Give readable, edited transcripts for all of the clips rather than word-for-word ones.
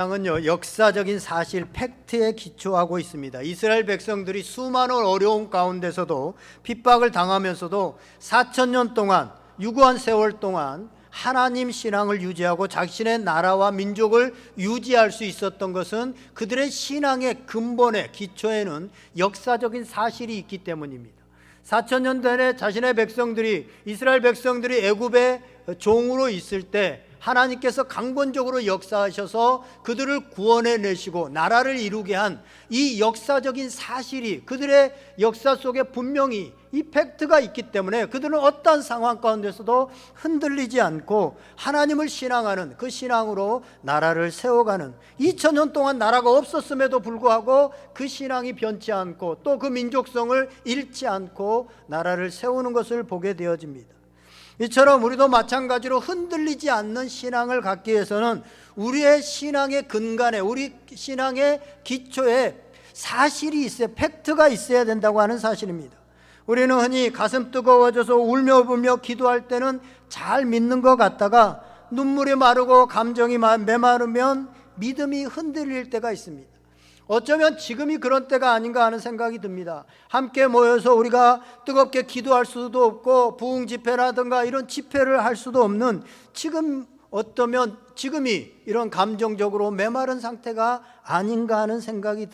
신앙은요, 역사적인 사실, 팩트에 기초하고 있습니다. 이스라엘 백성들이 수많은 어려움 가운데서도 핍박을 당하면서도 4,000년 동안, 유구한 세월 동안 하나님 신앙을 유지하고 자신의 나라와 민족을 유지할 수 있었던 것은 그들의 신앙의 근본의 기초에는 역사적인 사실이 있기 때문입니다. 4,000년 전에 자신의 백성들이, 이스라엘 백성들이 애굽의 종으로 있을 때 하나님께서 강권적으로 역사하셔서 그들을 구원해 내시고 나라를 이루게 한 이 역사적인 사실이 그들의 역사 속에 분명히 이 팩트가 있기 때문에 그들은 어떠한 상황 가운데서도 흔들리지 않고 하나님을 신앙하는 그 신앙으로 나라를 세워가는, 2000년 동안 나라가 없었음에도 불구하고 그 신앙이 변치 않고 또 그 민족성을 잃지 않고 나라를 세우는 것을 보게 되어집니다. 이처럼 우리도 마찬가지로 흔들리지 않는 신앙을 갖기 위해서는 우리의 신앙의 근간에, 우리 신앙의 기초에 사실이 있어야, 팩트가 있어야 된다고 하는 사실입니다. 우리는 흔히 가슴 뜨거워져서 울며 불며 기도할 때는 잘 믿는 것 같다가 눈물이 마르고 감정이 메마르면 믿음이 흔들릴 때가 있습니다. 어쩌면 지금이 그런 때가 아닌가 하는 생각이 듭니다. 함께 모여서 우리가 뜨겁게 기도할 수도 없고 부흥 집회라든가 이런 집회를 할 수도 없는, 지금 어쩌면 지금이 이런 감정적으로 메마른 상태가 아닌가 하는 생각이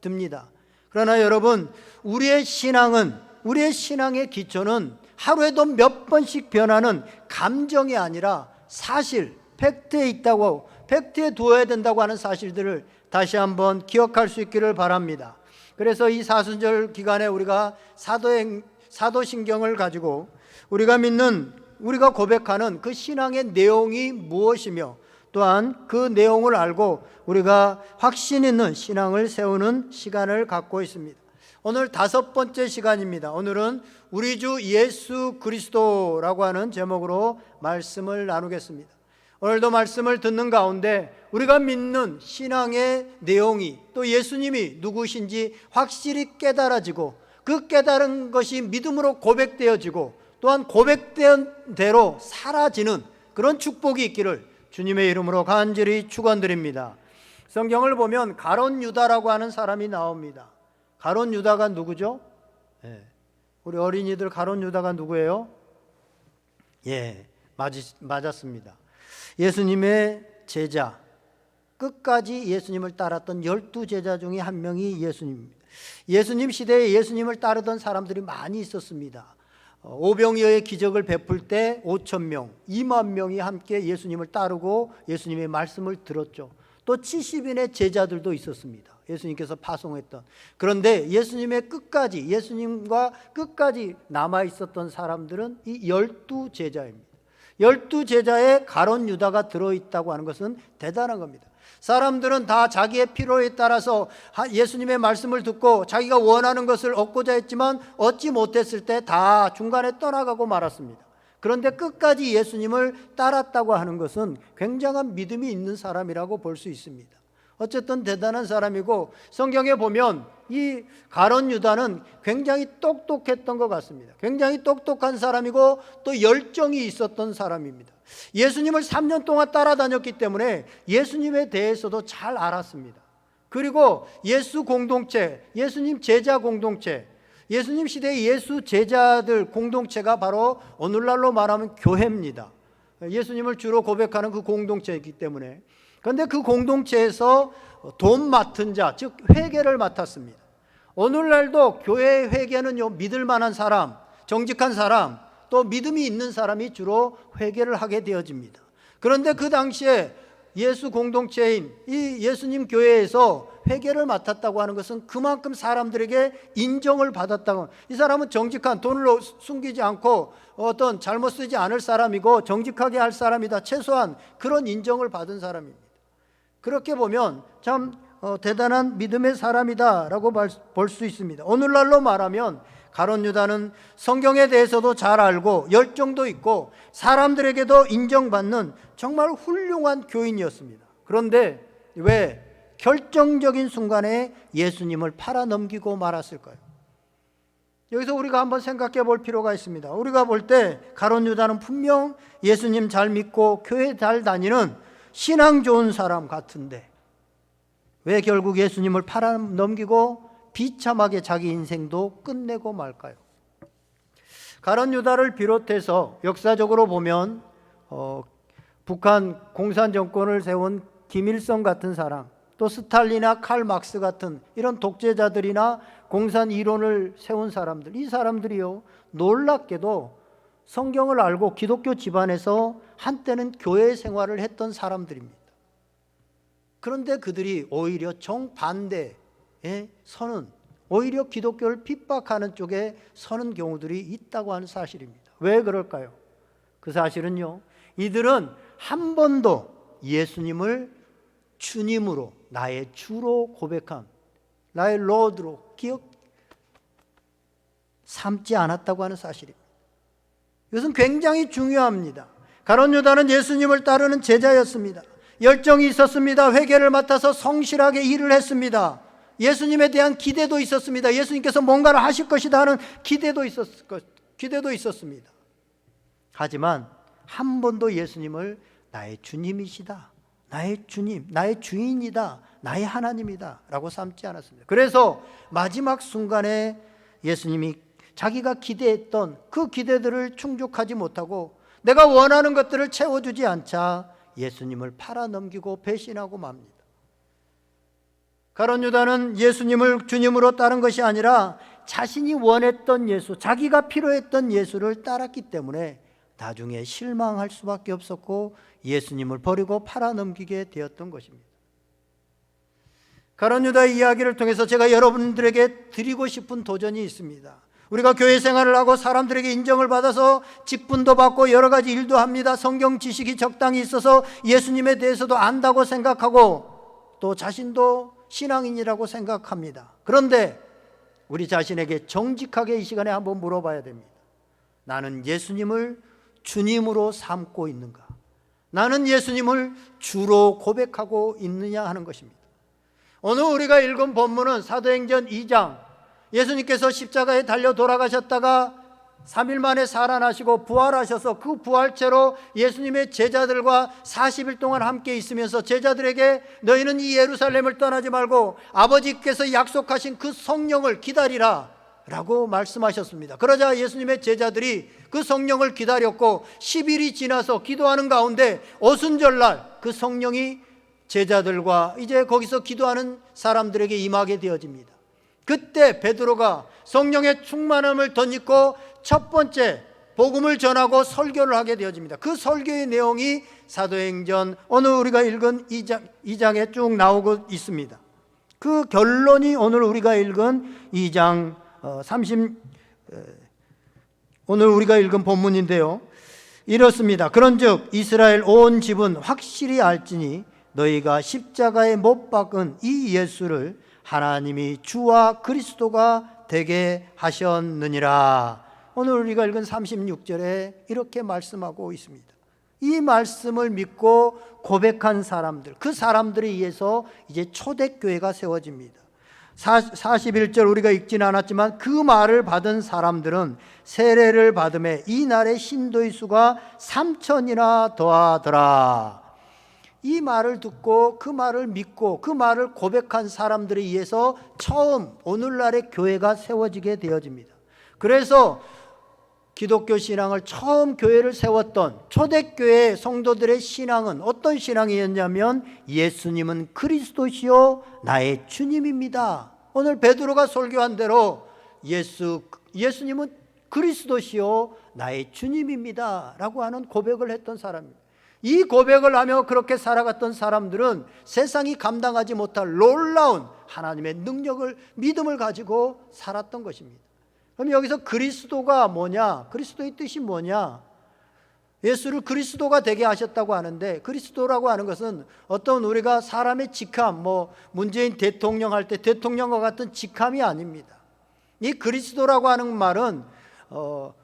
듭니다. 그러나 여러분, 우리의 신앙의 기초는 하루에도 몇 번씩 변하는 감정이 아니라 사실, 팩트에 있다고, 팩트에 두어야 된다고 하는 사실들을 다시 한번 기억할 수 있기를 바랍니다. 그래서 이 사순절 기간에 우리가 사도신경을 가지고 우리가 믿는, 우리가 고백하는 그 신앙의 내용이 무엇이며 또한 그 내용을 알고 우리가 확신 있는 신앙을 세우는 시간을 갖고 있습니다. 오늘 5번째 시간입니다. 오늘은 우리 주 예수 그리스도라고 하는 제목으로 말씀을 나누겠습니다. 오늘도 말씀을 듣는 가운데 우리가 믿는 신앙의 내용이, 또 예수님이 누구신지 확실히 깨달아지고 그 깨달은 것이 믿음으로 고백되어지고 또한 고백된 대로 사라지는 그런 축복이 있기를 주님의 이름으로 간절히 축원드립니다. 성경을 보면 가룟 유다라고 하는 사람이 나옵니다. 가룟 유다가 누구죠? 우리 어린이들, 가룟 유다가 누구예요? 맞았습니다. 예수님의 제자, 끝까지 예수님을 따랐던 12제자 중에 한 명이 예수님입니다. 예수님 시대에 예수님을 따르던 사람들이 많이 있었습니다. 오병이어의 기적을 베풀 때 5,000명, 2만 명이 함께 예수님을 따르고 예수님의 말씀을 들었죠. 또 70인의 제자들도 있었습니다. 예수님께서 파송했던. 그런데 예수님과 끝까지 남아 있었던 사람들은 이 12제자입니다. 12제자에 가룟 유다가 들어있다고 하는 것은 대단한 겁니다. 사람들은 다 자기의 필요에 따라서 예수님의 말씀을 듣고 자기가 원하는 것을 얻고자 했지만 얻지 못했을 때 다 중간에 떠나가고 말았습니다. 그런데 끝까지 예수님을 따랐다고 하는 것은 굉장한 믿음이 있는 사람이라고 볼 수 있습니다. 어쨌든 대단한 사람이고, 성경에 보면 이 가룟 유다는 굉장히 똑똑했던 것 같습니다. 굉장히 똑똑한 사람이고 또 열정이 있었던 사람입니다. 예수님을 3년 동안 따라다녔기 때문에 예수님에 대해서도 잘 알았습니다. 그리고 예수 공동체, 예수님 제자 공동체, 예수님 시대의 예수 제자들 공동체가 바로 오늘날로 말하면 교회입니다. 예수님을 주로 고백하는 그 공동체이기 때문에. 그런데 그 공동체에서 돈 맡은 자, 즉 회계를 맡았습니다. 오늘날도 교회의 회계는요, 믿을 만한 사람, 정직한 사람, 또 믿음이 있는 사람이 주로 회계를 하게 되어집니다. 그런데 그 당시에 예수 공동체인 이 예수님 교회에서 회계를 맡았다고 하는 것은 그만큼 사람들에게 인정을 받았다고, 이 사람은 정직한, 돈을 숨기지 않고 어떤 잘못 쓰지 않을 사람이고 정직하게 할 사람이다, 최소한 그런 인정을 받은 사람입니다. 그렇게 보면 참 대단한 믿음의 사람이다라고 볼 수 있습니다. 오늘날로 말하면 가룟 유다는 성경에 대해서도 잘 알고 열정도 있고 사람들에게도 인정받는 정말 훌륭한 교인이었습니다. 그런데 왜 결정적인 순간에 예수님을 팔아넘기고 말았을까요? 여기서 우리가 한번 생각해 볼 필요가 있습니다. 우리가 볼 때 가룟 유다는 분명 예수님 잘 믿고 교회 잘 다니는 신앙 좋은 사람 같은데 왜 결국 예수님을 팔아넘기고 비참하게 자기 인생도 끝내고 말까요? 가룟 유다를 비롯해서 역사적으로 보면 북한 공산 정권을 세운 김일성 같은 사람, 또 스탈린이나 칼 막스 같은 이런 독재자들이나 공산 이론을 세운 사람들, 이 사람들이요, 놀랍게도 성경을 알고 기독교 집안에서 한때는 교회 생활을 했던 사람들입니다. 그런데 그들이 오히려 정반대에 서는, 오히려 기독교를 핍박하는 쪽에 서는 경우들이 있다고 하는 사실입니다. 왜 그럴까요? 그 사실은요, 이들은 한 번도 예수님을 주님으로, 나의 주로 고백한, 나의 로드로 삼지 않았다고 하는 사실입니다. 이것은 굉장히 중요합니다. 가룟 유다는 예수님을 따르는 제자였습니다. 열정이 있었습니다. 회개를 맡아서 성실하게 일을 했습니다. 예수님에 대한 기대도 있었습니다. 예수님께서 뭔가를 하실 것이다 하는 기대도 있었습니다. 하지만 한 번도 예수님을 나의 주님이시다, 나의 주님, 나의 주인이다, 나의 하나님이다 라고 삼지 않았습니다. 그래서 마지막 순간에 예수님이 자기가 기대했던 그 기대들을 충족하지 못하고 내가 원하는 것들을 채워주지 않자 예수님을 팔아넘기고 배신하고 맙니다. 가룟 유다는 예수님을 주님으로 따른 것이 아니라 자신이 원했던 예수, 자기가 필요했던 예수를 따랐기 때문에 나중에 실망할 수밖에 없었고 예수님을 버리고 팔아넘기게 되었던 것입니다. 가룟 유다의 이야기를 통해서 제가 여러분들에게 드리고 싶은 도전이 있습니다. 우리가 교회 생활을 하고 사람들에게 인정을 받아서 직분도 받고 여러 가지 일도 합니다. 성경 지식이 적당히 있어서 예수님에 대해서도 안다고 생각하고 또 자신도 신앙인이라고 생각합니다. 그런데 우리 자신에게 정직하게 이 시간에 한번 물어봐야 됩니다. 나는 예수님을 주님으로 삼고 있는가? 나는 예수님을 주로 고백하고 있느냐 하는 것입니다. 오늘 우리가 읽은 본문은 사도행전 2장, 예수님께서 십자가에 달려 돌아가셨다가 3일 만에 살아나시고 부활하셔서 그 부활체로 예수님의 제자들과 40일 동안 함께 있으면서 제자들에게 너희는 이 예루살렘을 떠나지 말고 아버지께서 약속하신 그 성령을 기다리라 라고 말씀하셨습니다. 그러자 예수님의 제자들이 그 성령을 기다렸고 10일이 지나서 기도하는 가운데 오순절날 그 성령이 제자들과 이제 거기서 기도하는 사람들에게 임하게 되어집니다. 그때 베드로가 성령의 충만함을 덧입고 첫 번째 복음을 전하고 설교를 하게 되어집니다. 그 설교의 내용이 사도행전 오늘 우리가 읽은 2장에 쭉 나오고 있습니다. 그 결론이 오늘 우리가 읽은 2장 오늘 우리가 읽은 본문인데요, 이렇습니다. 그런즉 이스라엘 온 집은 확실히 알지니 너희가 십자가에 못 박은 이 예수를 하나님이 주와 그리스도가 되게 하셨느니라. 오늘 우리가 읽은 36절에 이렇게 말씀하고 있습니다. 이 말씀을 믿고 고백한 사람들, 그 사람들에 의해서 이제 초대교회가 세워집니다. 41절 우리가 읽지는 않았지만 그 말을 받은 사람들은 세례를 받음에 이날의 신도의 수가 3,000이나 더하더라. 이 말을 듣고 그 말을 믿고 그 말을 고백한 사람들에 의해서 처음 오늘날의 교회가 세워지게 되어집니다. 그래서 기독교 신앙을 처음 교회를 세웠던 초대교회 성도들의 신앙은 어떤 신앙이었냐면 예수님은 그리스도시요 나의 주님입니다. 오늘 베드로가 설교한 대로 예수님은 그리스도시요 나의 주님입니다 라고 하는 고백을 했던 사람입니다. 이 고백을 하며 그렇게 살아갔던 사람들은 세상이 감당하지 못할 놀라운 하나님의 능력을, 믿음을 가지고 살았던 것입니다. 그럼 여기서 그리스도가 뭐냐? 그리스도의 뜻이 뭐냐? 예수를 그리스도가 되게 하셨다고 하는데, 그리스도라고 하는 것은 어떤 우리가 사람의 직함, 문재인 대통령 할 때 대통령과 같은 직함이 아닙니다. 이 그리스도라고 하는 말은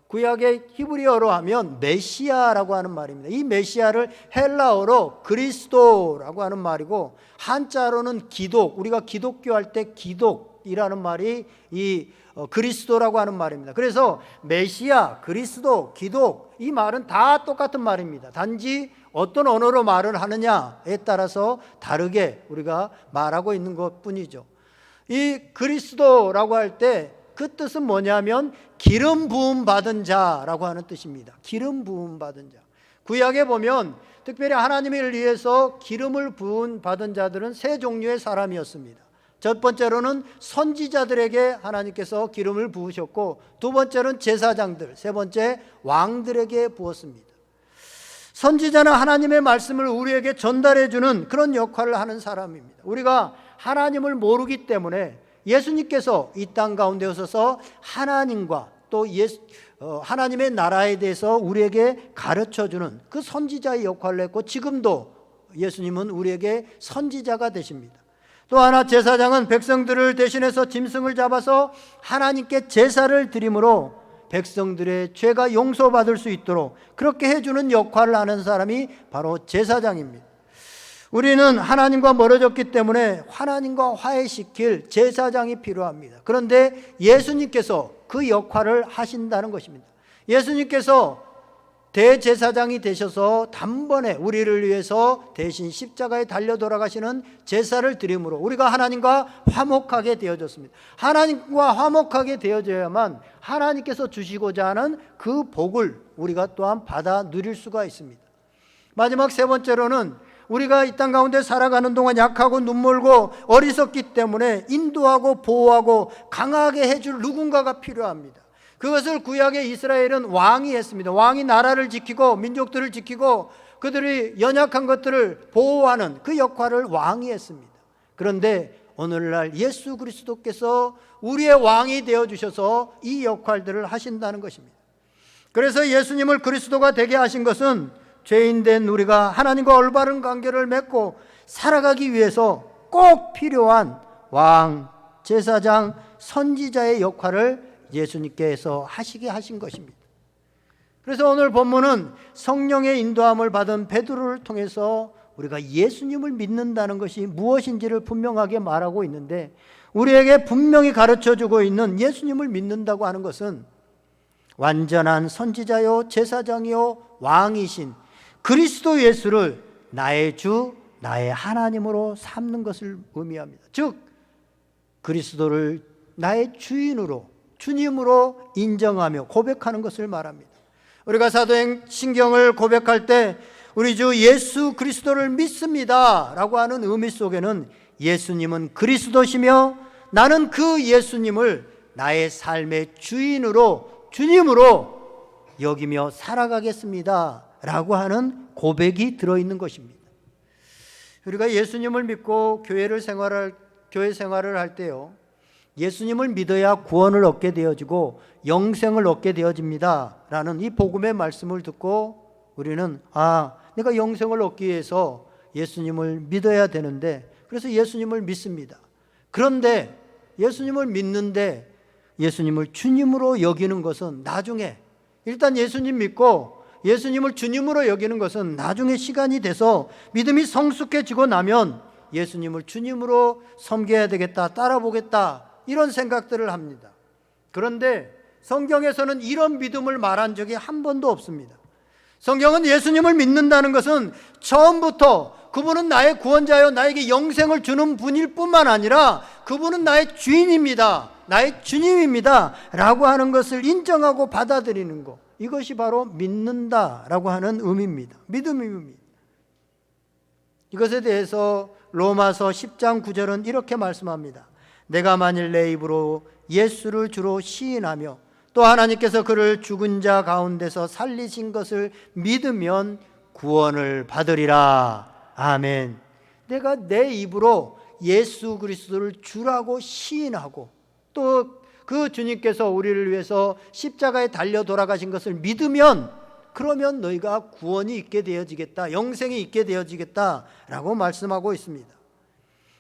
구약의 히브리어로 하면 메시아라고 하는 말입니다. 이 메시아를 헬라어로 그리스도라고 하는 말이고, 한자로는 기독, 우리가 기독교 할 때 기독이라는 말이 이 그리스도라고 하는 말입니다. 그래서 메시아, 그리스도, 기독, 이 말은 다 똑같은 말입니다. 단지 어떤 언어로 말을 하느냐에 따라서 다르게 우리가 말하고 있는 것뿐이죠. 이 그리스도라고 할 때 그 뜻은 뭐냐면 기름 부음 받은 자라고 하는 뜻입니다. 기름 부음 받은 자. 구약에 보면 특별히 하나님을 위해서 기름을 부음 받은 자들은 세 종류의 사람이었습니다. 첫 번째로는 선지자들에게 하나님께서 기름을 부으셨고, 두 번째는 제사장들, 세 번째 왕들에게 부었습니다. 선지자는 하나님의 말씀을 우리에게 전달해 주는 그런 역할을 하는 사람입니다. 우리가 하나님을 모르기 때문에 예수님께서 이 땅 가운데 오셔서 하나님과 또 하나님의 나라에 대해서 우리에게 가르쳐 주는 그 선지자의 역할을 했고, 지금도 예수님은 우리에게 선지자가 되십니다. 또 하나, 제사장은 백성들을 대신해서 짐승을 잡아서 하나님께 제사를 드림으로 백성들의 죄가 용서받을 수 있도록 그렇게 해주는 역할을 하는 사람이 바로 제사장입니다. 우리는 하나님과 멀어졌기 때문에 하나님과 화해시킬 제사장이 필요합니다. 그런데 예수님께서 그 역할을 하신다는 것입니다. 예수님께서 대제사장이 되셔서 단번에 우리를 위해서 대신 십자가에 달려 돌아가시는 제사를 드림으로 우리가 하나님과 화목하게 되어졌습니다. 하나님과 화목하게 되어져야만 하나님께서 주시고자 하는 그 복을 우리가 또한 받아 누릴 수가 있습니다. 마지막 세 번째로는 우리가 이 땅 가운데 살아가는 동안 약하고 눈멀고 어리석기 때문에 인도하고 보호하고 강하게 해줄 누군가가 필요합니다. 그것을 구약의 이스라엘은 왕이 했습니다. 왕이 나라를 지키고 민족들을 지키고 그들이 연약한 것들을 보호하는 그 역할을 왕이 했습니다. 그런데 오늘날 예수 그리스도께서 우리의 왕이 되어주셔서 이 역할들을 하신다는 것입니다. 그래서 예수님을 그리스도가 되게 하신 것은 죄인된 우리가 하나님과 올바른 관계를 맺고 살아가기 위해서 꼭 필요한 왕, 제사장, 선지자의 역할을 예수님께서 하시게 하신 것입니다. 그래서 오늘 본문은 성령의 인도함을 받은 베드로를 통해서 우리가 예수님을 믿는다는 것이 무엇인지를 분명하게 말하고 있는데, 우리에게 분명히 가르쳐주고 있는 예수님을 믿는다고 하는 것은 완전한 선지자요 제사장이요 왕이신 그리스도 예수를 나의 주, 나의 하나님으로 삼는 것을 의미합니다. 즉 그리스도를 나의 주인으로, 주님으로 인정하며 고백하는 것을 말합니다. 우리가 사도행신경을 고백할 때 우리 주 예수 그리스도를 믿습니다 라고 하는 의미 속에는 예수님은 그리스도시며 나는 그 예수님을 나의 삶의 주인으로, 주님으로 여기며 살아가겠습니다 라고 하는 고백이 들어있는 것입니다. 우리가 예수님을 믿고 교회 생활을 할 때요, 예수님을 믿어야 구원을 얻게 되어지고 영생을 얻게 되어집니다 라는 이 복음의 말씀을 듣고 우리는 내가 영생을 얻기 위해서 예수님을 믿어야 되는데, 그래서 예수님을 믿습니다. 그런데 예수님을 믿는데 예수님을 주님으로 여기는 것은 나중에, 일단 예수님 믿고 예수님을 주님으로 여기는 것은 나중에 시간이 돼서 믿음이 성숙해지고 나면 예수님을 주님으로 섬겨야 되겠다, 따라보겠다, 이런 생각들을 합니다. 그런데 성경에서는 이런 믿음을 말한 적이 한 번도 없습니다. 성경은 예수님을 믿는다는 것은 처음부터 그분은 나의 구원자요, 나에게 영생을 주는 분일 뿐만 아니라 그분은 나의 주인입니다, 나의 주님입니다 라고 하는 것을 인정하고 받아들이는 것, 이것이 바로 믿는다라고 하는 의미입니다. 믿음입니다. 이것에 대해서 로마서 10장 9절은 이렇게 말씀합니다. 내가 만일 내 입으로 예수를 주로 시인하며 또 하나님께서 그를 죽은 자 가운데서 살리신 것을 믿으면 구원을 받으리라. 아멘. 내가 내 입으로 예수 그리스도를 주라고 시인하고 또 그 주님께서 우리를 위해서 십자가에 달려 돌아가신 것을 믿으면, 그러면 너희가 구원이 있게 되어지겠다, 영생이 있게 되어지겠다라고 말씀하고 있습니다.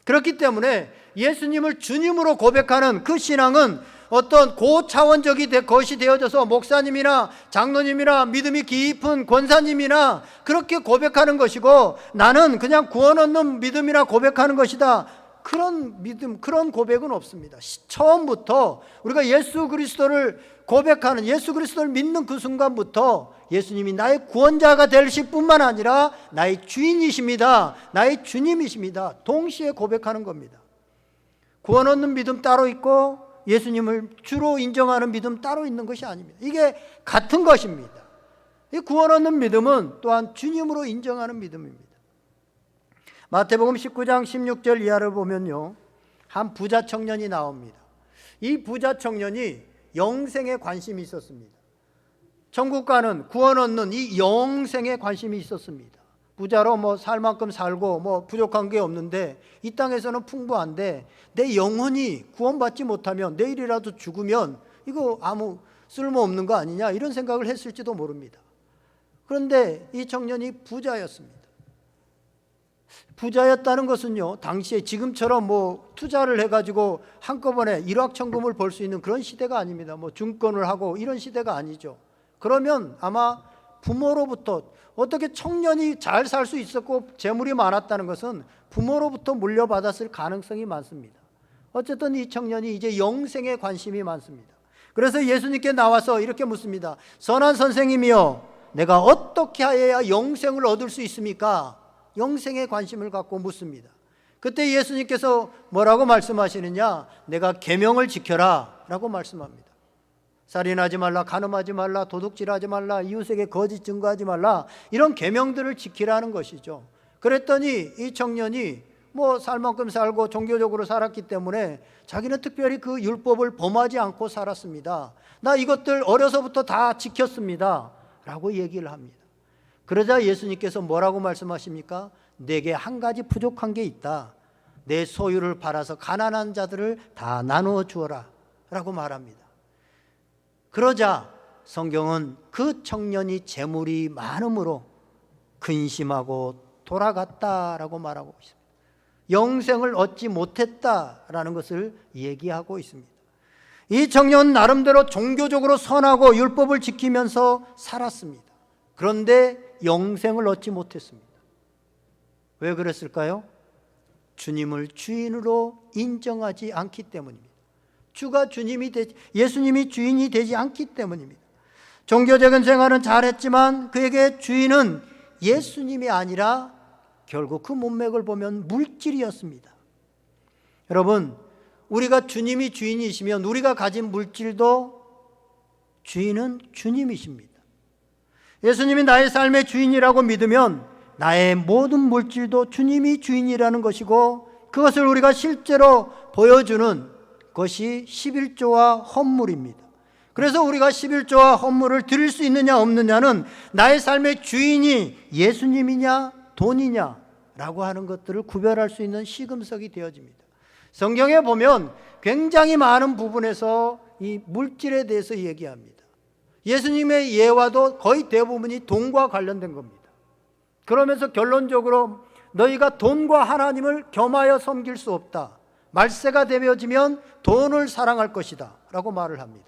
그렇기 때문에 예수님을 주님으로 고백하는 그 신앙은 어떤 고차원적인 것이 되어져서 목사님이나 장로님이나 믿음이 깊은 권사님이나 그렇게 고백하는 것이고, 나는 그냥 구원 얻는 믿음이나 고백하는 것이다, 그런 믿음, 그런 고백은 없습니다. 처음부터 우리가 예수 그리스도를 고백하는, 예수 그리스도를 믿는 그 순간부터 예수님이 나의 구원자가 되실 뿐만 아니라 나의 주인이십니다, 나의 주님이십니다, 동시에 고백하는 겁니다. 구원 얻는 믿음 따로 있고 예수님을 주로 인정하는 믿음 따로 있는 것이 아닙니다. 이게 같은 것입니다. 이 구원 얻는 믿음은 또한 주님으로 인정하는 믿음입니다. 마태복음 19장 16절 이하를 보면요, 한 부자 청년이 나옵니다. 이 부자 청년이 영생에 관심이 있었습니다. 천국 가는, 구원 얻는 이 영생에 관심이 있었습니다. 부자로 뭐 살 만큼 살고 뭐 부족한 게 없는데, 이 땅에서는 풍부한데 내 영혼이 구원받지 못하면, 내일이라도 죽으면 이거 아무 쓸모없는 거 아니냐, 이런 생각을 했을지도 모릅니다. 그런데 이 청년이 부자였습니다. 부자였다는 것은요, 당시에 지금처럼 뭐 투자를 해가지고 한꺼번에 일확천금을 벌 수 있는 그런 시대가 아닙니다. 뭐 증권을 하고 이런 시대가 아니죠. 그러면 아마 부모로부터, 어떻게 청년이 잘 살 수 있었고 재물이 많았다는 것은 부모로부터 물려받았을 가능성이 많습니다. 어쨌든 이 청년이 이제 영생에 관심이 많습니다. 그래서 예수님께 나와서 이렇게 묻습니다. 선한 선생님이여, 내가 어떻게 해야 영생을 얻을 수 있습니까? 영생에 관심을 갖고 묻습니다. 그때 예수님께서 뭐라고 말씀하시느냐? 내가 계명을 지켜라 라고 말씀합니다. 살인하지 말라, 간음하지 말라, 도둑질하지 말라, 이웃에게 거짓 증거하지 말라, 이런 계명들을 지키라는 것이죠. 그랬더니 이 청년이 뭐 살 만큼 살고 종교적으로 살았기 때문에 자기는 특별히 그 율법을 범하지 않고 살았습니다. 나 이것들 어려서부터 다 지켰습니다 라고 얘기를 합니다. 그러자 예수님께서 뭐라고 말씀하십니까? 내게 한 가지 부족한 게 있다. 내 소유를 팔아서 가난한 자들을 다 나누어 주어라 라고 말합니다. 그러자 성경은 그 청년이 재물이 많음으로 근심하고 돌아갔다라고 말하고 있습니다. 영생을 얻지 못했다라는 것을 얘기하고 있습니다. 이 청년 나름대로 종교적으로 선하고 율법을 지키면서 살았습니다. 그런데 영생을 얻지 못했습니다. 왜 그랬을까요? 주님을 주인으로 인정하지 않기 때문입니다. 주가 주님이 예수님이 주인이 되지 않기 때문입니다. 종교적인 생활은 잘했지만 그에게 주인은 예수님이 아니라 결국 그 문맥을 보면 물질이었습니다. 여러분, 우리가 주님이 주인이시면 우리가 가진 물질도 주인은 주님이십니다. 예수님이 나의 삶의 주인이라고 믿으면 나의 모든 물질도 주님이 주인이라는 것이고, 그것을 우리가 실제로 보여주는 것이 11조와 헌물입니다. 그래서 우리가 11조와 헌물을 드릴 수 있느냐 없느냐는 나의 삶의 주인이 예수님이냐 돈이냐 라고 하는 것들을 구별할 수 있는 시금석이 되어집니다. 성경에 보면 굉장히 많은 부분에서 이 물질에 대해서 얘기합니다. 예수님의 예화도 거의 대부분이 돈과 관련된 겁니다. 그러면서 결론적으로 너희가 돈과 하나님을 겸하여 섬길 수 없다. 말세가 되어지면 돈을 사랑할 것이다 라고 말을 합니다.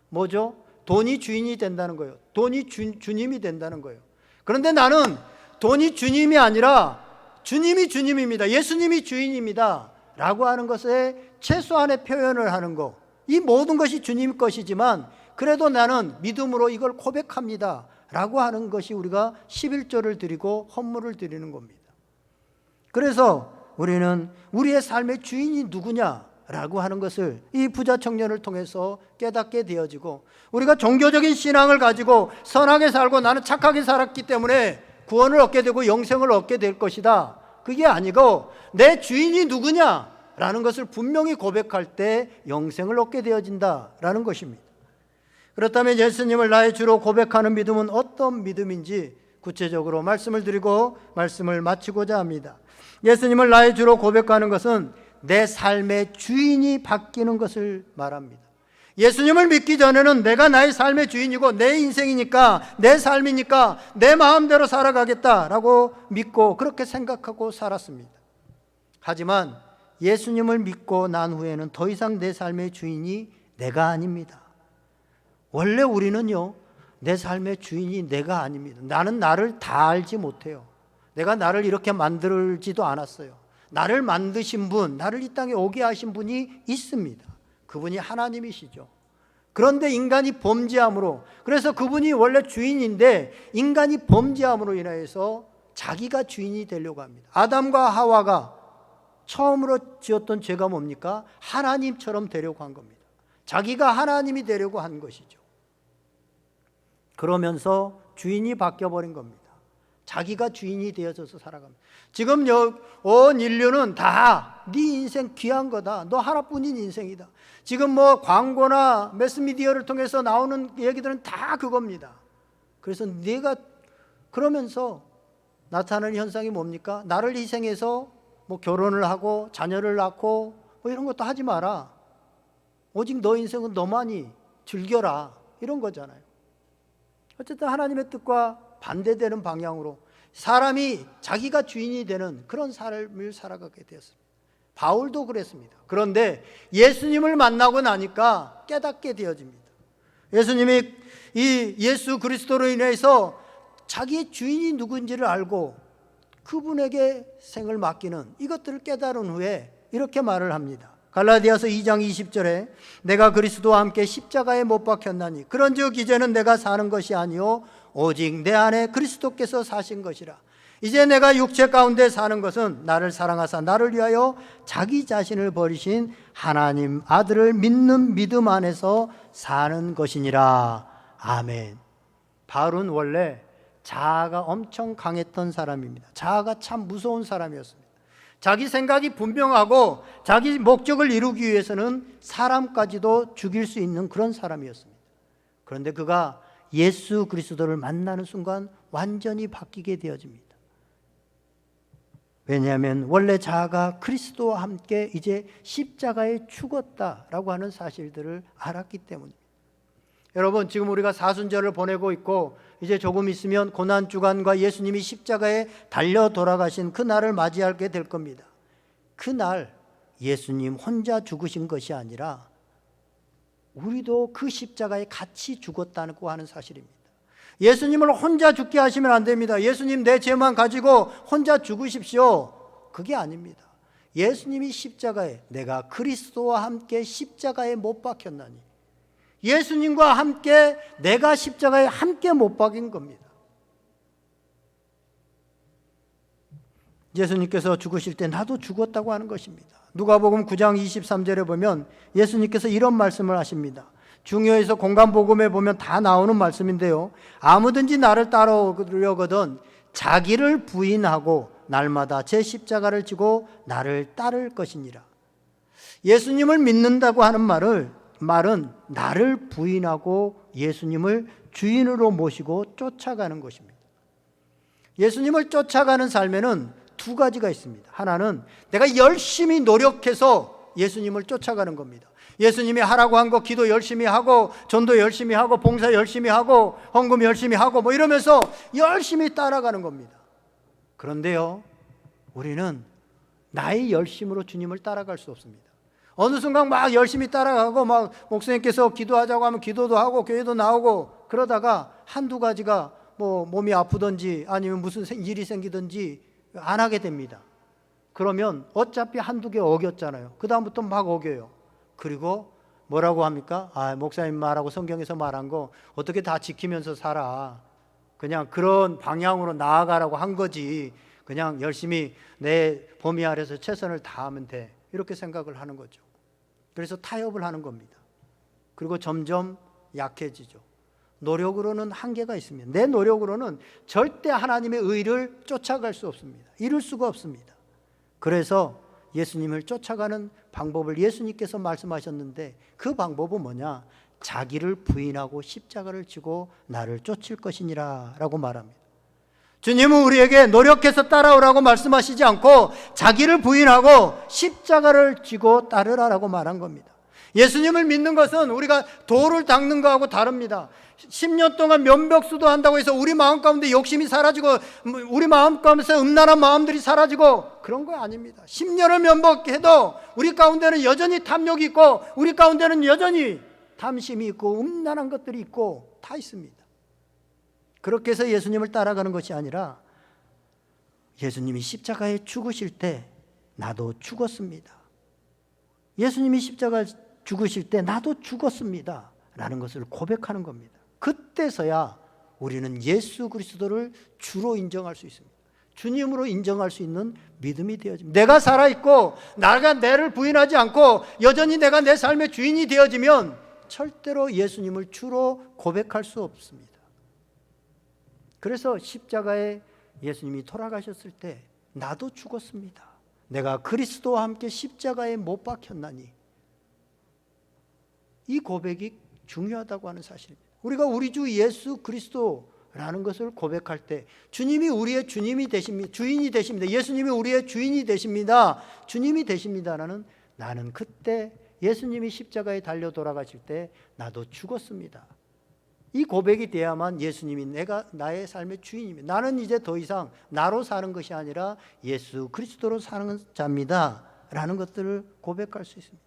뭐죠? 돈이 주인이 된다는 거예요. 돈이 주님이 된다는 거예요. 그런데 나는 돈이 주님이 아니라 주님이 주님입니다, 예수님이 주인입니다 라고 하는 것에 최소한의 표현을 하는 거, 이 모든 것이 주님 것이지만 그래도 나는 믿음으로 이걸 고백합니다 라고 하는 것이 우리가 11조를 드리고 헌물을 드리는 겁니다. 그래서 우리는 우리의 삶의 주인이 누구냐라고 하는 것을 이 부자 청년을 통해서 깨닫게 되어지고, 우리가 종교적인 신앙을 가지고 선하게 살고 나는 착하게 살았기 때문에 구원을 얻게 되고 영생을 얻게 될 것이다, 그게 아니고 내 주인이 누구냐라는 것을 분명히 고백할 때 영생을 얻게 되어진다라는 것입니다. 그렇다면 예수님을 나의 주로 고백하는 믿음은 어떤 믿음인지 구체적으로 말씀을 드리고 말씀을 마치고자 합니다. 예수님을 나의 주로 고백하는 것은 내 삶의 주인이 바뀌는 것을 말합니다. 예수님을 믿기 전에는 내가 나의 삶의 주인이고 내 인생이니까, 내 삶이니까 내 마음대로 살아가겠다라고 믿고 그렇게 생각하고 살았습니다. 하지만 예수님을 믿고 난 후에는 더 이상 내 삶의 주인이 내가 아닙니다. 원래 우리는요, 내 삶의 주인이 내가 아닙니다. 나는 나를 다 알지 못해요. 내가 나를 이렇게 만들지도 않았어요. 나를 만드신 분, 나를 이 땅에 오게 하신 분이 있습니다. 그분이 하나님이시죠. 그런데 인간이 범죄함으로, 그래서 그분이 원래 주인인데 인간이 범죄함으로 인하여서 자기가 주인이 되려고 합니다. 아담과 하와가 처음으로 지었던 죄가 뭡니까? 하나님처럼 되려고 한 겁니다. 자기가 하나님이 되려고 한 것이죠. 그러면서 주인이 바뀌어버린 겁니다. 자기가 주인이 되어져서 살아갑니다. 지금 온 인류는 다 네 인생 귀한 거다, 너 하나뿐인 인생이다. 지금 뭐 광고나 매스미디어를 통해서 나오는 얘기들은 다 그겁니다. 그래서 네가, 그러면서 나타나는 현상이 뭡니까? 나를 희생해서 뭐 결혼을 하고 자녀를 낳고 뭐 이런 것도 하지 마라, 오직 너 인생은 너만이 즐겨라, 이런 거잖아요. 어쨌든 하나님의 뜻과 반대되는 방향으로 사람이 자기가 주인이 되는 그런 삶을 살아가게 되었습니다. 바울도 그랬습니다. 그런데 예수님을 만나고 나니까 깨닫게 되어집니다. 예수님이 이 예수 그리스도로 인해서 자기의 주인이 누군지를 알고 그분에게 생을 맡기는 이것들을 깨달은 후에 이렇게 말을 합니다. 갈라디아서 2장 20절에 내가 그리스도와 함께 십자가에 못 박혔나니 그런즉 이제는 내가 사는 것이 아니요 오직 내 안에 그리스도께서 사신 것이라. 이제 내가 육체 가운데 사는 것은 나를 사랑하사 나를 위하여 자기 자신을 버리신 하나님 아들을 믿는 믿음 안에서 사는 것이니라. 아멘. 바울은 원래 자아가 엄청 강했던 사람입니다. 자아가 참 무서운 사람이었습니다. 자기 생각이 분명하고 자기 목적을 이루기 위해서는 사람까지도 죽일 수 있는 그런 사람이었습니다. 그런데 그가 예수 그리스도를 만나는 순간 완전히 바뀌게 되어집니다. 왜냐하면 원래 자아가 그리스도와 함께 이제 십자가에 죽었다라고 하는 사실들을 알았기 때문입니다. 여러분, 지금 우리가 사순절을 보내고 있고 이제 조금 있으면 고난주간과 예수님이 십자가에 달려 돌아가신 그 날을 맞이하게 될 겁니다. 그날 예수님 혼자 죽으신 것이 아니라 우리도 그 십자가에 같이 죽었다고 하는 사실입니다. 예수님을 혼자 죽게 하시면 안 됩니다. 예수님 내 죄만 가지고 혼자 죽으십시오, 그게 아닙니다. 예수님이 십자가에, 내가 그리스도와 함께 십자가에 못 박혔나니, 예수님과 함께 내가 십자가에 함께 못 박인 겁니다. 예수님께서 죽으실 때 나도 죽었다고 하는 것입니다. 누가복음 9장 23절에 보면 예수님께서 이런 말씀을 하십니다. 중요해서 공간복음에 보면 다 나오는 말씀인데요, 아무든지 나를 따르려거든 자기를 부인하고 날마다 제 십자가를 지고 나를 따를 것이니라. 예수님을 믿는다고 하는 말은 나를 부인하고 예수님을 주인으로 모시고 쫓아가는 것입니다. 예수님을 쫓아가는 삶에는 두 가지가 있습니다. 하나는 내가 열심히 노력해서 예수님을 쫓아가는 겁니다. 예수님이 하라고 한 거 기도 열심히 하고 전도 열심히 하고 봉사 열심히 하고 헌금 열심히 하고 뭐 이러면서 열심히 따라가는 겁니다. 그런데요, 우리는 나의 열심으로 주님을 따라갈 수 없습니다. 어느 순간 막 열심히 따라가고 막 목사님께서 기도하자고 하면 기도도 하고 교회도 나오고 그러다가 한두 가지가 뭐 몸이 아프든지 아니면 무슨 일이 생기든지 안 하게 됩니다. 그러면 어차피 한두 개 어겼잖아요. 그 다음부터 막 어겨요. 그리고 뭐라고 합니까? 목사님 말하고 성경에서 말한 거 어떻게 다 지키면서 살아, 그냥 그런 방향으로 나아가라고 한 거지, 그냥 열심히 내 범위 아래서 최선을 다하면 돼, 이렇게 생각을 하는 거죠. 그래서 타협을 하는 겁니다. 그리고 점점 약해지죠. 노력으로는 한계가 있습니다. 내 노력으로는 절대 하나님의 의를 쫓아갈 수 없습니다. 이룰 수가 없습니다. 그래서 예수님을 쫓아가는 방법을 예수님께서 말씀하셨는데 그 방법은 뭐냐? 자기를 부인하고 십자가를 지고 나를 쫓을 것이니라 라고 말합니다. 주님은 우리에게 노력해서 따라오라고 말씀하시지 않고 자기를 부인하고 십자가를 지고 따르라라고 말한 겁니다. 예수님을 믿는 것은 우리가 돌을 닦는 거하고 다릅니다. 10년 동안 면벽수도 한다고 해서 우리 마음 가운데 욕심이 사라지고 우리 마음 가운데 음란한 마음들이 사라지고 그런 거 아닙니다. 10년을 면벽해도 우리 가운데는 여전히 탐욕이 있고 우리 가운데는 여전히 탐심이 있고 음란한 것들이 있고 다 있습니다. 그렇게 해서 예수님을 따라가는 것이 아니라 예수님이 십자가에 죽으실 때 나도 죽었습니다. 예수님이 십자가에 죽으실 때 나도 죽었습니다. 라는 것을 고백하는 겁니다. 그때서야 우리는 예수 그리스도를 주로 인정할 수 있습니다. 주님으로 인정할 수 있는 믿음이 되어집니다. 내가 살아있고 내가 나를 부인하지 않고 여전히 내가 내 삶의 주인이 되어지면 절대로 예수님을 주로 고백할 수 없습니다. 그래서 십자가에 예수님이 돌아가셨을 때 나도 죽었습니다. 내가 그리스도와 함께 십자가에 못 박혔나니, 이 고백이 중요하다고 하는 사실입니다. 우리가 우리 주 예수 그리스도라는 것을 고백할 때 주님이 우리의 주님이 되십니다. 주인이 되십니다. 예수님이 우리의 주인이 되십니다. 주님이 되십니다라는, 나는 그때 예수님이 십자가에 달려 돌아가실 때 나도 죽었습니다. 이 고백이 돼야만 예수님이 나의 삶의 주인입니다. 나는 이제 더 이상 나로 사는 것이 아니라 예수 그리스도로 사는 자입니다 라는 것들을 고백할 수 있습니다.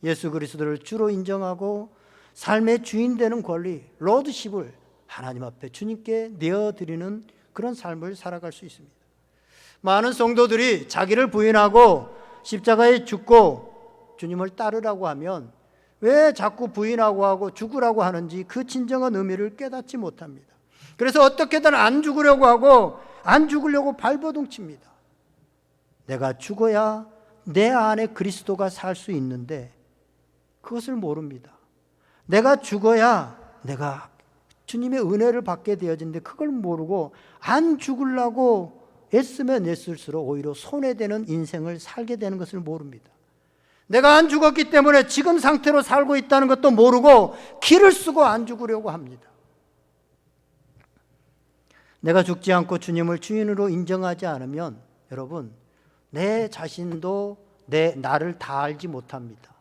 예수 그리스도를 주로 인정하고 삶의 주인 되는 권리, 로드십을 하나님 앞에 주님께 내어드리는 그런 삶을 살아갈 수 있습니다. 많은 성도들이 자기를 부인하고 십자가에 죽고 주님을 따르라고 하면 왜 자꾸 부인하고 하고 죽으라고 하는지 그 진정한 의미를 깨닫지 못합니다. 그래서 어떻게든 안 죽으려고 하고 안 죽으려고 발버둥칩니다. 내가 죽어야 내 안에 그리스도가 살 수 있는데 그것을 모릅니다. 내가 죽어야 내가 주님의 은혜를 받게 되어진데 그걸 모르고 안 죽으려고 애쓰면 애쓸수록 오히려 손해되는 인생을 살게 되는 것을 모릅니다. 내가 안 죽었기 때문에 지금 상태로 살고 있다는 것도 모르고 기를 쓰고 안 죽으려고 합니다. 내가 죽지 않고 주님을 주인으로 인정하지 않으면 여러분, 내 자신도 나를 다 알지 못합니다.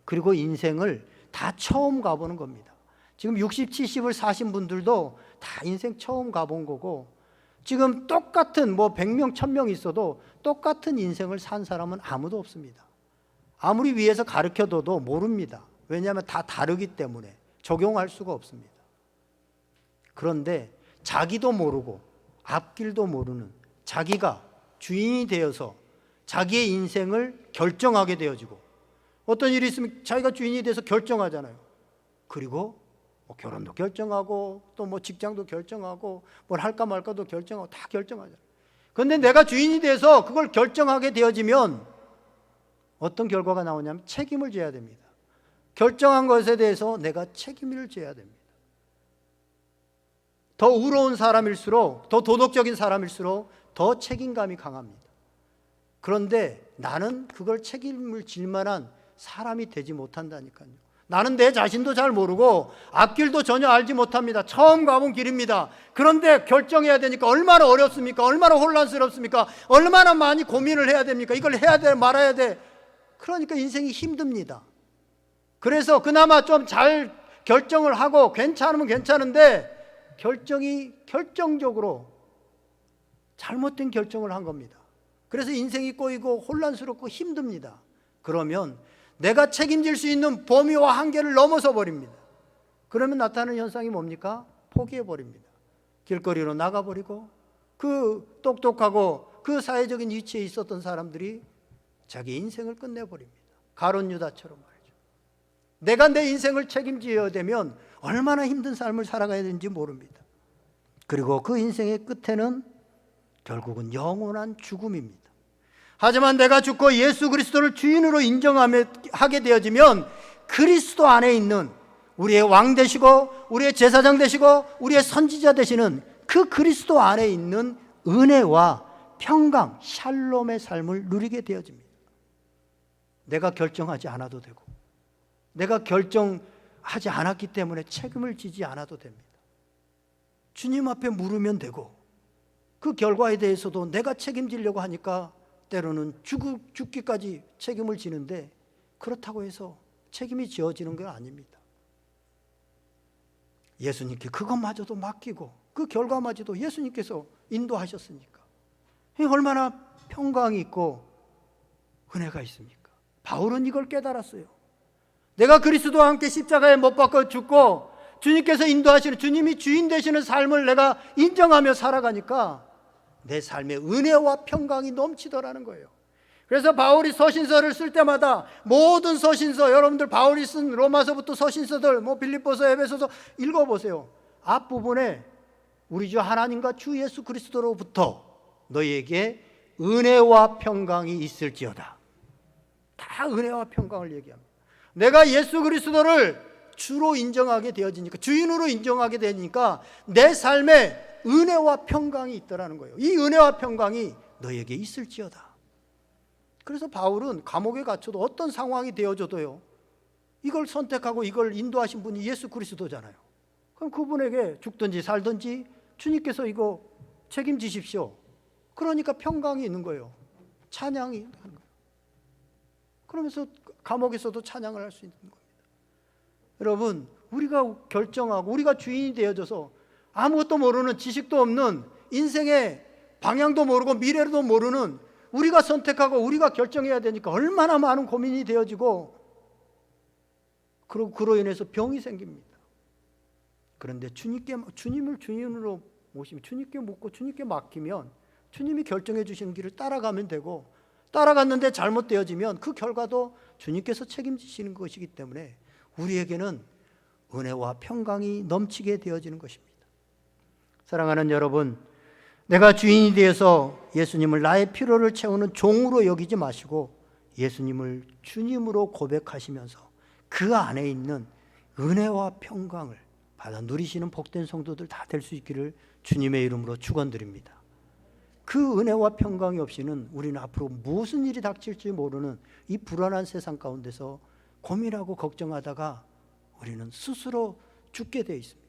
그리고 인생을 다 처음 가보는 겁니다. 지금 60, 70을 사신 분들도 다 인생 처음 가본 거고, 지금 똑같은 100명, 1000명 있어도 똑같은 인생을 산 사람은 아무도 없습니다. 아무리 위에서 가르쳐둬도 모릅니다. 왜냐하면 다 다르기 때문에 적용할 수가 없습니다. 그런데 자기도 모르고 앞길도 모르는 자기가 주인이 되어서 자기의 인생을 결정하게 되어지고, 어떤 일이 있으면 자기가 주인이 돼서 결정하잖아요. 그리고 결혼도 결정하고 또 직장도 결정하고 뭘 할까 말까도 결정하고 다 결정하잖아요. 그런데 내가 주인이 돼서 그걸 결정하게 되어지면 어떤 결과가 나오냐면 책임을 져야 됩니다. 결정한 것에 대해서 내가 책임을 져야 됩니다. 더 의로운 사람일수록, 더 도덕적인 사람일수록 더 책임감이 강합니다. 그런데 나는 그걸 책임을 질 만한 사람이 되지 못한다니까요. 나는 내 자신도 잘 모르고 앞길도 전혀 알지 못합니다. 처음 가본 길입니다. 그런데 결정해야 되니까 얼마나 어렵습니까? 얼마나 혼란스럽습니까? 얼마나 많이 고민을 해야 됩니까? 이걸 해야 돼, 말아야 돼. 그러니까 인생이 힘듭니다. 그래서 그나마 좀 잘 결정을 하고 괜찮으면 괜찮은데 결정적으로 잘못된 결정을 한 겁니다. 그래서 인생이 꼬이고 혼란스럽고 힘듭니다. 그러면 내가 책임질 수 있는 범위와 한계를 넘어서 버립니다. 그러면 나타나는 현상이 뭡니까? 포기해 버립니다. 길거리로 나가버리고, 그 똑똑하고 그 사회적인 위치에 있었던 사람들이 자기 인생을 끝내버립니다. 가룟 유다처럼 말이죠. 내가 내 인생을 책임져야 되면 얼마나 힘든 삶을 살아가야 되는지 모릅니다. 그리고 그 인생의 끝에는 결국은 영원한 죽음입니다. 하지만 내가 죽고 예수 그리스도를 주인으로 인정하게 되어지면 그리스도 안에 있는 우리의 왕 되시고 우리의 제사장 되시고 우리의 선지자 되시는 그 그리스도 안에 있는 은혜와 평강, 샬롬의 삶을 누리게 되어집니다. 내가 결정하지 않아도 되고, 내가 결정하지 않았기 때문에 책임을 지지 않아도 됩니다. 주님 앞에 물으면 되고, 그 결과에 대해서도 내가 책임지려고 하니까 때로는 죽기까지 책임을 지는데, 그렇다고 해서 책임이 지어지는 건 아닙니다. 예수님께 그것마저도 맡기고 그 결과마저도 예수님께서 인도하셨으니까 얼마나 평강이 있고 은혜가 있습니까? 바울은 이걸 깨달았어요. 내가 그리스도와 함께 십자가에 못 박혀 죽고 주님께서 인도하시는, 주님이 주인 되시는 삶을 내가 인정하며 살아가니까 내 삶에 은혜와 평강이 넘치더라는 거예요. 그래서 바울이 서신서를 쓸 때마다 모든 서신서, 여러분들 바울이 쓴 로마서부터 서신서들, 빌립보서, 에베소서 읽어보세요. 앞부분에 우리 주 하나님과 주 예수 그리스도로부터 너희에게 은혜와 평강이 있을지어다. 다 은혜와 평강을 얘기합니다. 내가 예수 그리스도를 주로 인정하게 되어지니까, 주인으로 인정하게 되니까 내 삶에 은혜와 평강이 있더라는 거예요. 이 은혜와 평강이 너에게 있을지어다. 그래서 바울은 감옥에 갇혀도 어떤 상황이 되어져도요, 이걸 선택하고 이걸 인도하신 분이 예수 그리스도잖아요. 그럼 그분에게 죽든지 살든지 주님께서 이거 책임지십시오. 그러니까 평강이 있는 거예요. 찬양이 있는 거예요. 그러면서 감옥에서도 찬양을 할 수 있는 겁니다. 여러분, 우리가 결정하고 우리가 주인이 되어져서 아무것도 모르는, 지식도 없는, 인생의 방향도 모르고 미래도 모르는 우리가 선택하고 우리가 결정해야 되니까 얼마나 많은 고민이 되어지고, 그리고 그로 인해서 병이 생깁니다. 그런데 주님을 주인으로 모시면, 주님께 묻고 주님께 맡기면 주님이 결정해 주신 길을 따라가면 되고, 따라갔는데 잘못되어지면 그 결과도 주님께서 책임지시는 것이기 때문에 우리에게는 은혜와 평강이 넘치게 되어지는 것입니다. 사랑하는 여러분, 내가 주인이 되어서 예수님을 나의 필요를 채우는 종으로 여기지 마시고 예수님을 주님으로 고백하시면서 그 안에 있는 은혜와 평강을 받아 누리시는 복된 성도들 다 될 수 있기를 주님의 이름으로 축원드립니다. 그 은혜와 평강이 없이는 우리는 앞으로 무슨 일이 닥칠지 모르는 이 불안한 세상 가운데서 고민하고 걱정하다가 우리는 스스로 죽게 되어 있습니다.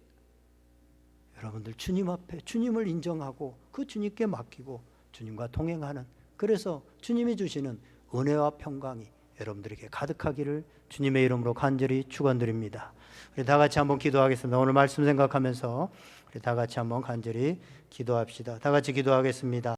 여러분들, 주님 앞에 주님을 인정하고 그 주님께 맡기고 주님과 동행하는, 그래서 주님이 주시는 은혜와 평강이 여러분들에게 가득하기를 주님의 이름으로 간절히 축원드립니다. 우리 다 같이 한번 기도하겠습니다. 오늘 말씀 생각하면서 우리 다 같이 한번 간절히 기도합시다. 다 같이 기도하겠습니다.